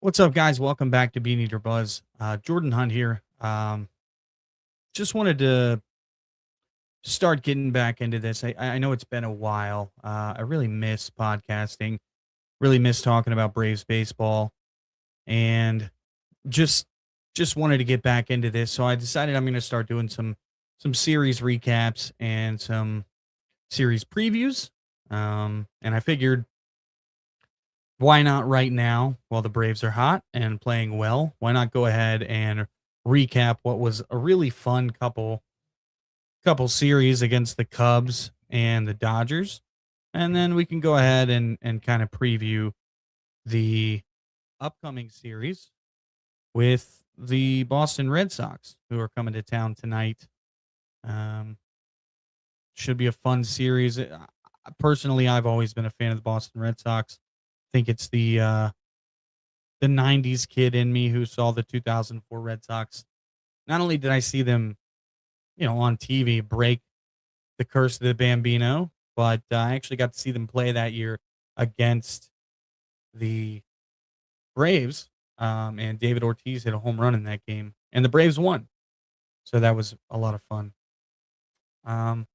What's up, guys? Welcome back to Beaneater Buzz. Jordan Hunt here. Just wanted to start getting back into this. I know it's been a while. I really miss podcasting. Really miss talking about Braves baseball, and just just wanted to get back into this. So I decided I'm going to start doing some series recaps and some series previews. And I figured, why not right now while the Braves are hot and playing well? Why not go ahead and recap what was a really fun couple series against the Cubs and the Dodgers, and then we can go ahead and kind of preview the upcoming series with the Boston Red Sox, who are coming to town tonight. Um, should be a fun series. Personally, I've always been a fan of the Boston Red Sox. Think it's the 90s kid in me who saw the 2004 Red Sox. Not only did I see them, on TV break the curse of the Bambino, but I actually got to see them play that year against the Braves. And David Ortiz hit a home run in that game, and the Braves won. So that was a lot of fun. Um,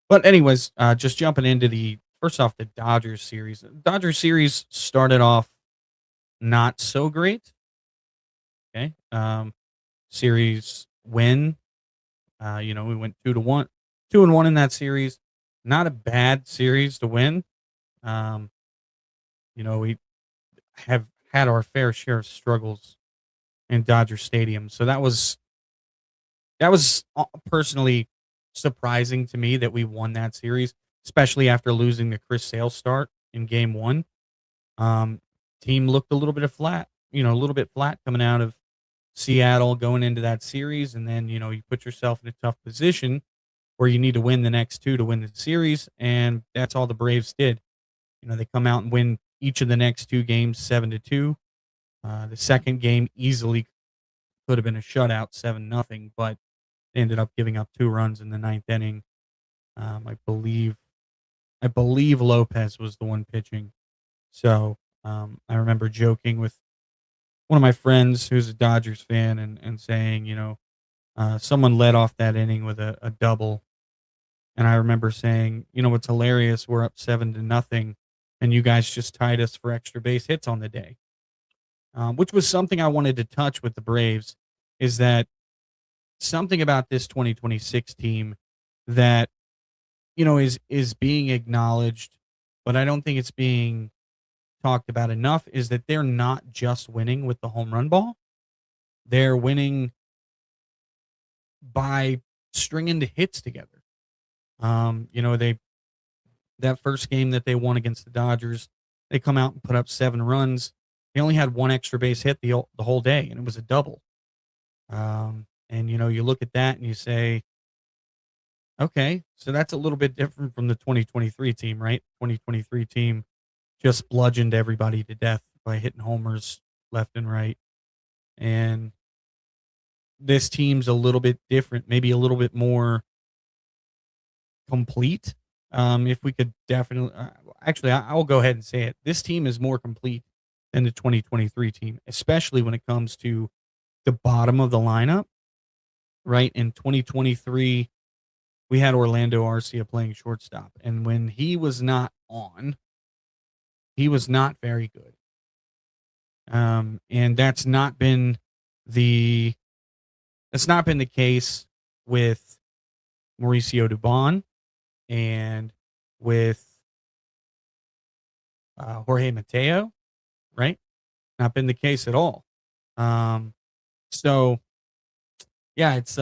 but anyways, just jumping into the first off the Dodgers series. The Dodgers series started off not so great. Okay. Series win. We went 2-1, 2-1 in that series. Not a bad series to win. Um, we have had our fair share of struggles in Dodger Stadium, so that was personally surprising to me that we won that series, especially after losing the Chris Sale start in Game One. Um, Team looked a little bit of flat, a little bit flat coming out of Seattle going into that series, and then you put yourself in a tough position where you need to win the next two to win the series, and that's all the Braves did. They come out and win each of the next two games 7-2. The second game easily could have been a shutout, 7-0, but they ended up giving up two runs in the ninth inning. I believe Lopez was the one pitching. So I remember joking with one of my friends who's a Dodgers fan and saying, someone led off that inning with a double. And I remember saying, what's hilarious, we're up 7-0, and you guys just tied us for extra base hits on the day. Which was something I wanted to touch with the Braves, is that something about this 2026 team that, is being acknowledged, but I don't think it's being talked about enough, is that they're not just winning with the home run ball. They're winning by stringing the hits together. They that first game that they won against the Dodgers, they come out and put up 7 runs. They only had one extra base hit the whole day, and it was a double. And you look at that and you say, okay, so that's a little bit different from the 2023 team, right? 2023 team just bludgeoned everybody to death by hitting homers left and right. And this team's a little bit different, maybe a little bit more complete. If we could definitely, actually, I will go ahead and say it. This team is more complete than the 2023 team, especially when it comes to the bottom of the lineup. Right, in 2023, we had Orlando Arcia playing shortstop, and when he was not on, he was not very good. And the that's not been the case with Mauricio Dubon and with Jorge Mateo, right? Not been the case at all. So yeah, it's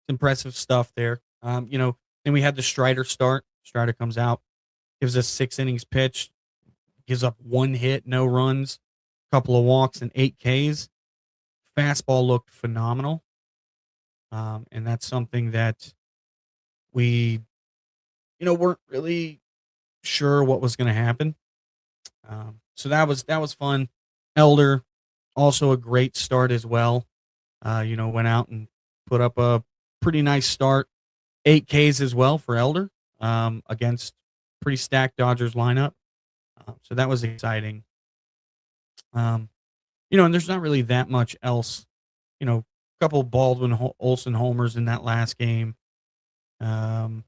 impressive stuff there. Then we had the Strider start. Strider comes out, gives us 6 innings pitched, gives up one hit, no runs, couple of walks, and 8 Ks. Fastball looked phenomenal. And that's something that we, weren't really sure what was going to happen. So that was fun. Elder, also a great start as well. Went out and put up a pretty nice start. 8 Ks as well for Elder, against pretty stacked Dodgers lineup. So that was exciting. Um, and there's not really that much else. A couple Baldwin Olson homers in that last game. Um,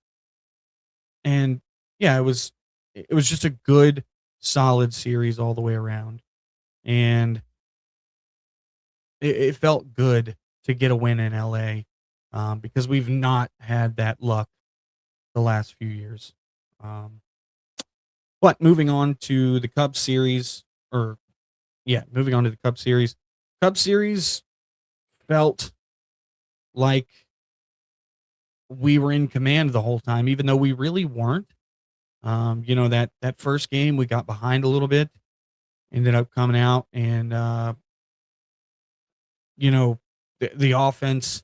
and yeah, it was just a good, solid series all the way around, and it felt good to get a win in LA, because we've not had that luck the last few years. Um, but moving on to the Cubs series, or yeah, moving on to the Cubs series. Cubs series felt like we were in command the whole time, even though we really weren't. That first game we got behind a little bit, ended up coming out, and you know, the offense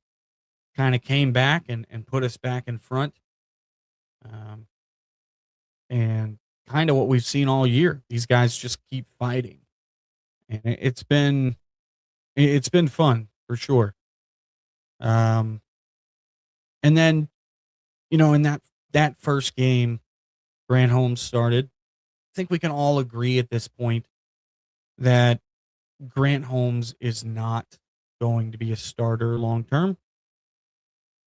kind of came back and put us back in front. Um, and kind of what we've seen all year. These guys just keep fighting, and it's been fun for sure. Um, and then in that first game, Grant Holmes started. I think we can all agree at this point that Grant Holmes is not going to be a starter long term.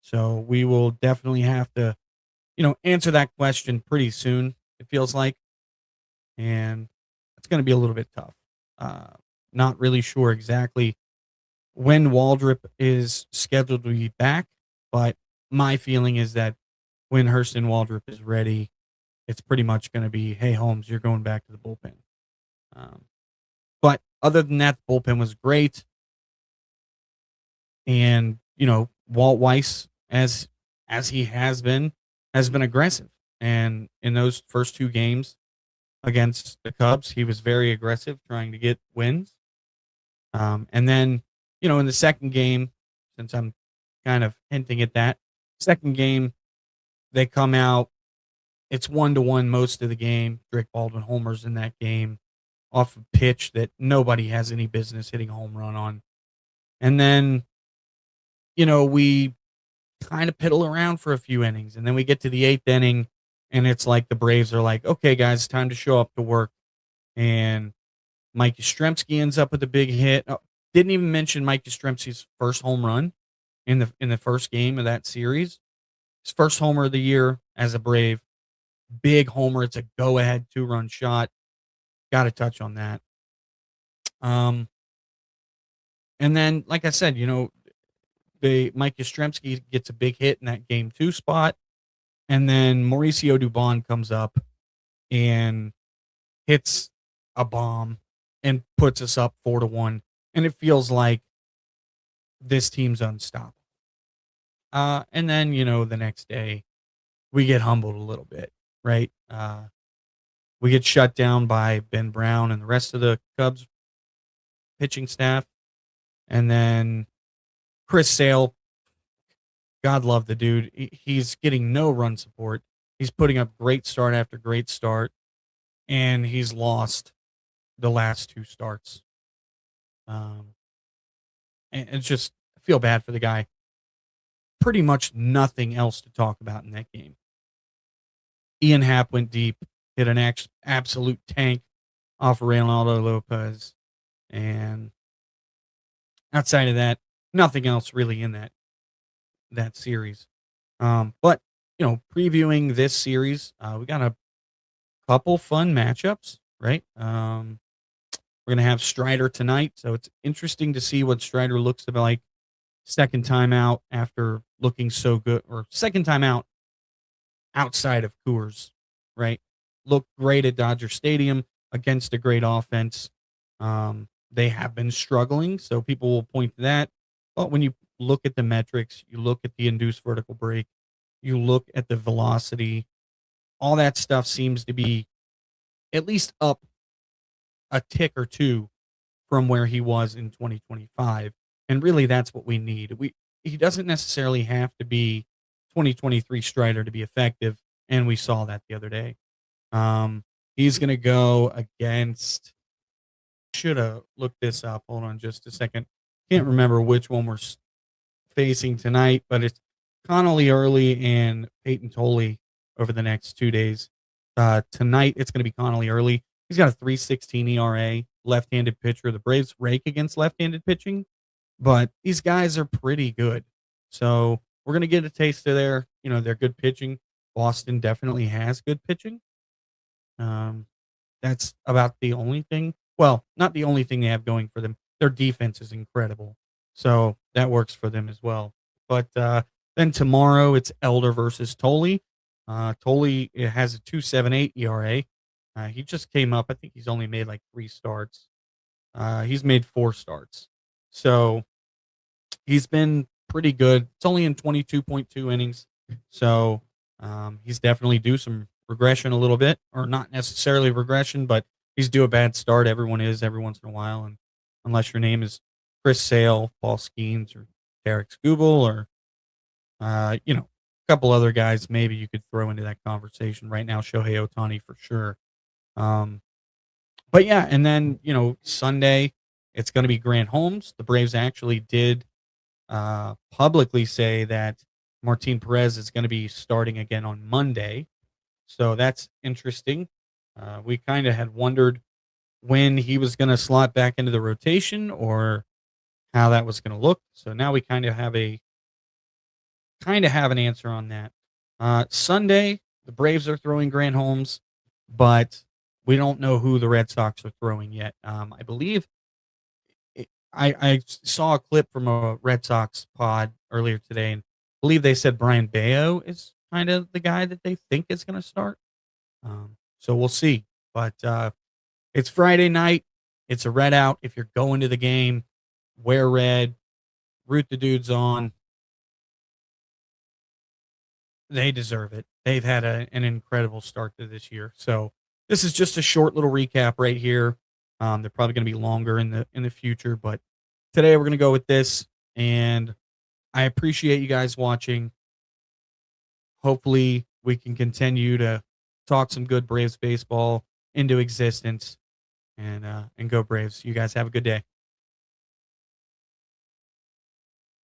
So we will definitely have to, answer that question pretty soon. It feels like, and it's going to be a little bit tough. Uh, Not really sure exactly when Waldrop is scheduled to be back, but my feeling is that when Hurston Waldrop is ready, it's pretty much going to be, hey Holmes, you're going back to the bullpen. Um, but other than that, the bullpen was great, and Walt Weiss, as he has been aggressive, and in those first two games against the Cubs, he was very aggressive, trying to get wins. And then, in the second game, since I'm kind of hinting at that, second game, they come out. It's 1-1 most of the game. Drake Baldwin homers in that game off a pitch that nobody has any business hitting a home run on. And then, we kind of piddle around for a few innings. And then we get to the eighth inning, and it's like the Braves are like, okay, guys, it's time to show up to work. And Mike Yastrzemski ends up with a big hit. Oh, didn't even mention Mike Yastrzemski's first home run in the first game of that series. His first homer of the year as a Brave. Big homer. It's a go-ahead two-run shot. Got to touch on that. Um, and then, like I said, the Mike Yastrzemski gets a big hit in that game two spot, and then Mauricio Dubon comes up and hits a bomb and puts us up 4-1, and it feels like this team's unstoppable. And then the next day we get humbled a little bit, right? We get shut down by Ben Brown and the rest of the Cubs pitching staff, and then Chris Sale, God love the dude. He's getting no run support. He's putting up great start after great start, and he's lost the last two starts. Um, and it's just, I feel bad for the guy. Pretty much nothing else to talk about in that game. Ian Happ went deep, hit an absolute tank off of Reynaldo Lopez, and outside of that, nothing else really in that series. But previewing this series, we got a couple fun matchups, right? We're gonna have Strider tonight, so it's interesting to see what Strider looks like second time out after looking so good, or second time out outside of Coors, right? Looked great at Dodger Stadium against a great offense. They have been struggling, so people will point to that. But when you look at the metrics, you look at the induced vertical break, you look at the velocity, all that stuff seems to be at least up a tick or two from where he was in 2025. And really that's what we need. He doesn't necessarily have to be 2023 Strider to be effective, and we saw that the other day. He's going to go against, should have looked this up. Hold on just a second. Can't remember which one we're facing tonight, but it's Connolly Early and Peyton Tolley over the next 2 days. Tonight it's going to be Connolly Early. He's got a 3.16 ERA, left-handed pitcher. The Braves rake against left-handed pitching, but these guys are pretty good. So we're gonna get a taste of their good pitching. Boston definitely has good pitching. Um, that's about the only thing. Well, not the only thing they have going for them. Their defense is incredible, so that works for them as well. But then tomorrow it's Elder versus Tolley. Tolley has a 2.78 ERA. He just came up. I think he's only made like 3 starts. He's made 4 starts, so he's been pretty good. It's only in 22.2 innings, so he's definitely due some regression a little bit, or not necessarily regression, but he's due a bad start. Everyone is every once in a while, and unless your name is Chris Sale, Paul Skeens, or Derek Scooble, or a couple other guys, maybe you could throw into that conversation right now. Shohei Otani for sure. Um, but yeah, and then Sunday it's going to be Grant Holmes. The Braves actually did publicly say that Martin Perez is going to be starting again on Monday. So that's interesting. We kind of had wondered when he was going to slot back into the rotation or how that was going to look. So now we kind of have an answer on that. Sunday, the Braves are throwing Grant Holmes, but we don't know who the Red Sox are throwing yet. I believe I saw a clip from a Red Sox pod earlier today, and I believe they said Brian Bayo is kind of the guy that they think is going to start. So we'll see. But it's Friday night. It's a red out. If you're going to the game, wear red, root the dudes on. They deserve it. They've had an incredible start to this year. So this is just a short little recap right here. They're probably going to be longer in the future, but today we're going to go with this. And I appreciate you guys watching. Hopefully, we can continue to talk some good Braves baseball into existence, and go Braves. You guys have a good day.